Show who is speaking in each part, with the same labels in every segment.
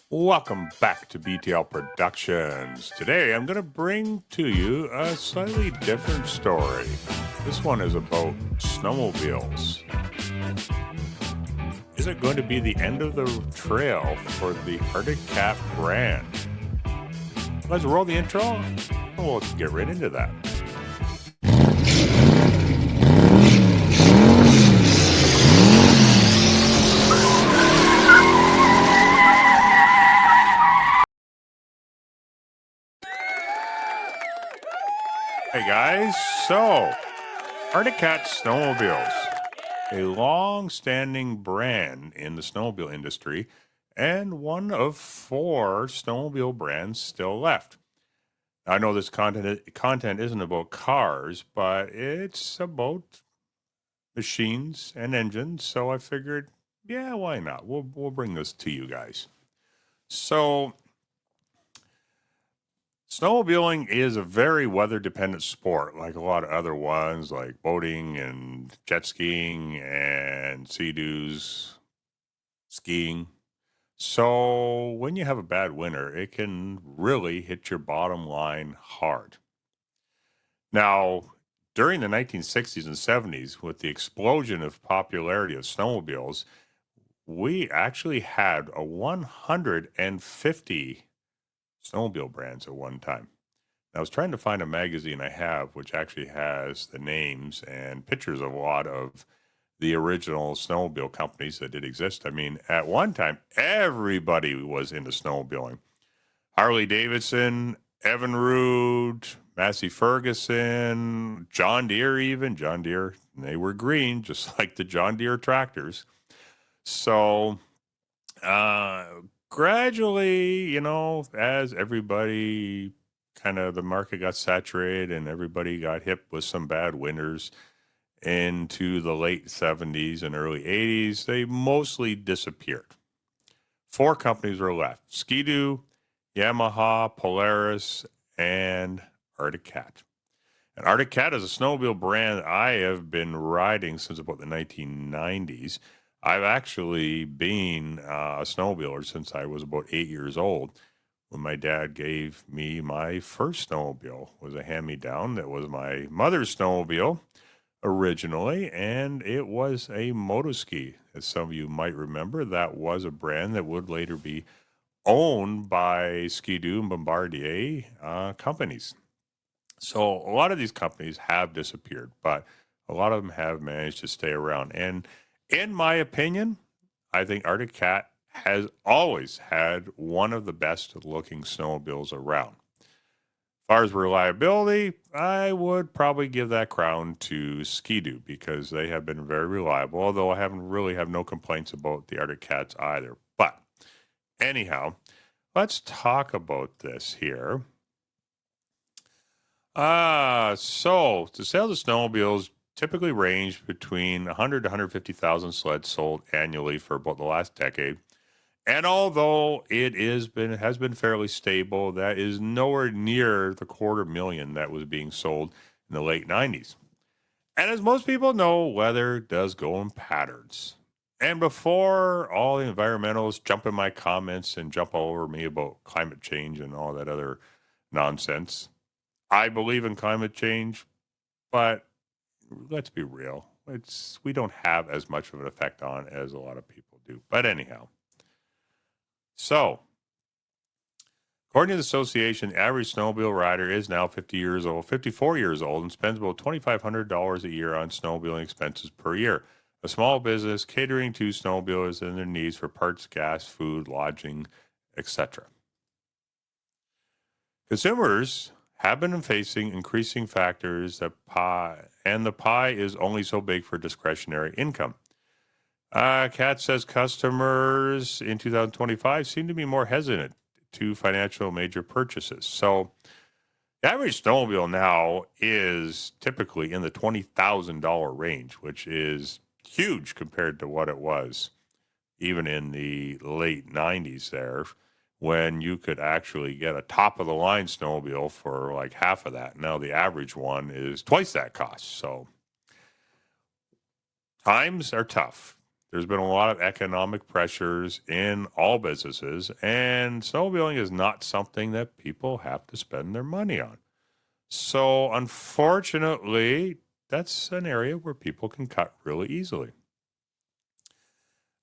Speaker 1: Welcome back to BTL Productions. Today I'm going to bring to you a slightly different story. This one is about snowmobiles. Is it going to be the end of the trail for the Arctic Cat brand? Let's roll the intro and we'll get right into that. Hey guys, so Arctic Cat Snowmobiles, a long-standing brand in the snowmobile industry and one of 4 snowmobile brands still left. I know this content isn't about cars, but it's about machines and engines, so I figured, yeah, why not? We'll bring this to you guys. So snowmobiling is a very weather dependent sport, like a lot of other ones, like boating and jet skiing and sea-doos, skiing. So when you have a bad winter, it can really hit your bottom line hard. Now, during the 1960s and 70s, with the explosion of popularity of snowmobiles, we actually had a 150 snowmobile brands at one time. I was trying to find a magazine I have, which actually has the names and pictures of a lot of the original snowmobile companies that did exist. I mean, at one time, everybody was into snowmobiling. Harley Davidson, Evinrude, Massey Ferguson, John Deere, even John Deere, they were green, just like the John Deere tractors. So, uh, gradually, as everybody kind of the market got saturated and everybody got hit with some bad winters into the late 70s and early 80s, they mostly disappeared. 4 companies were left: Ski-Doo, Yamaha, Polaris, and Arctic Cat. And Arctic Cat is a snowmobile brand I have been riding since about the 1990s. I've actually been a snowmobiler since I was about 8 years old. When my dad gave me my first snowmobile, it was a hand-me-down that was my mother's snowmobile originally, and it was a motoski. As some of you might remember, that was a brand that would later be owned by Ski-Doo and Bombardier companies. So a lot of these companies have disappeared, but a lot of them have managed to stay around. And in my opinion, I think Arctic Cat has always had one of the best looking snowmobiles around. As far as reliability, I would probably give that crown to Ski-Doo because they have been very reliable, although I haven't really have no complaints about the Arctic Cats either. But anyhow, let's talk about this here. So the sales of snowmobiles typically range between 100 to 150,000 sleds sold annually for about the last decade. And although it has been fairly stable, that is nowhere near the 250,000 that was being sold in the late 90s. And as most people know, weather does go in patterns. And before all the environmentalists jump in my comments and jump all over me about climate change and all that other nonsense, I believe in climate change, but let's be real. We don't have as much of an effect on as a lot of people do. But anyhow, so according to the association, the average snowmobile rider is now 54 years old, and spends about $2,500 a year on snowmobiling expenses per year. A small business catering to snowmobilers and their needs for parts, gas, food, lodging, etc. Consumers have been facing increasing factors and the pie is only so big for discretionary income. Kat says customers in 2025 seem to be more hesitant to financial major purchases. So the average snowmobile now is typically in the $20,000 range, which is huge compared to what it was even in the late 90s there, when you could actually get a top of the line snowmobile for like half of that. Now the average one is twice that cost. So times are tough. There's been a lot of economic pressures in all businesses, and snowmobiling is not something that people have to spend their money on. So, unfortunately, that's an area where people can cut really easily.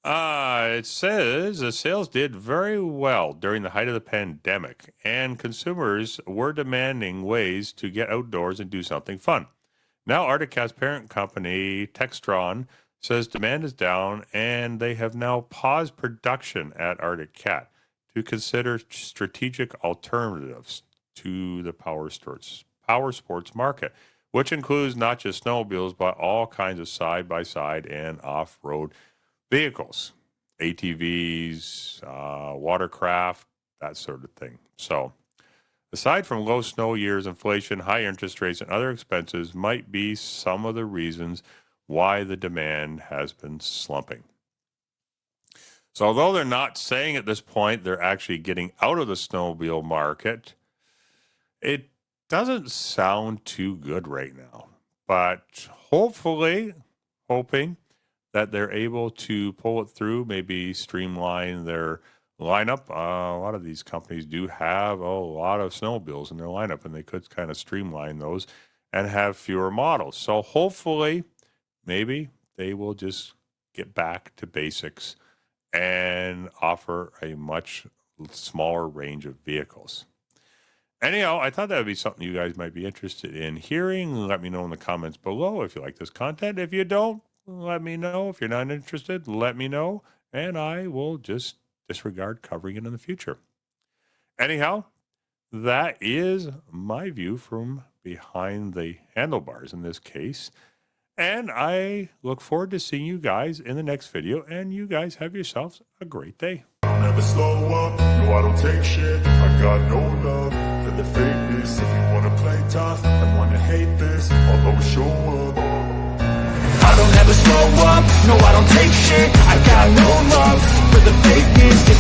Speaker 1: It says the sales did very well during the height of the pandemic, and consumers were demanding ways to get outdoors and do something fun. Now, Arctic Cat's parent company, Textron, says demand is down, and they have now paused production at Arctic Cat to consider strategic alternatives to the power sports market, which includes not just snowmobiles, but all kinds of side by side and off road vehicles, ATVs, watercraft, that sort of thing. So, aside from low snow years, inflation, high interest rates, and other expenses might be some of the reasons why the demand has been slumping. So, although they're not saying at this point they're actually getting out of the snowmobile market, it doesn't sound too good right now. But hoping that they're able to pull it through, maybe streamline their lineup. A lot of these companies do have a lot of snowmobiles in their lineup, and they could kind of streamline those and have fewer models. So hopefully, maybe they will just get back to basics and offer a much smaller range of vehicles. Anyhow, I thought that would be something you guys might be interested in hearing. Let me know in the comments below if you like this content. If you don't, let me know. If you're not interested, let me know, and I will just disregard covering it in the future. Anyhow, that is my view from behind the handlebars in this case, and I look forward to seeing you guys in the next video, and you guys have yourselves a great day.
Speaker 2: I'll never slow up, no I don't take shit, I got no love for the fakeness. If you wanna play tough and wanna hate this, I'll always show up. I don't ever slow up, no I don't take shit, I got no love for the fakeness.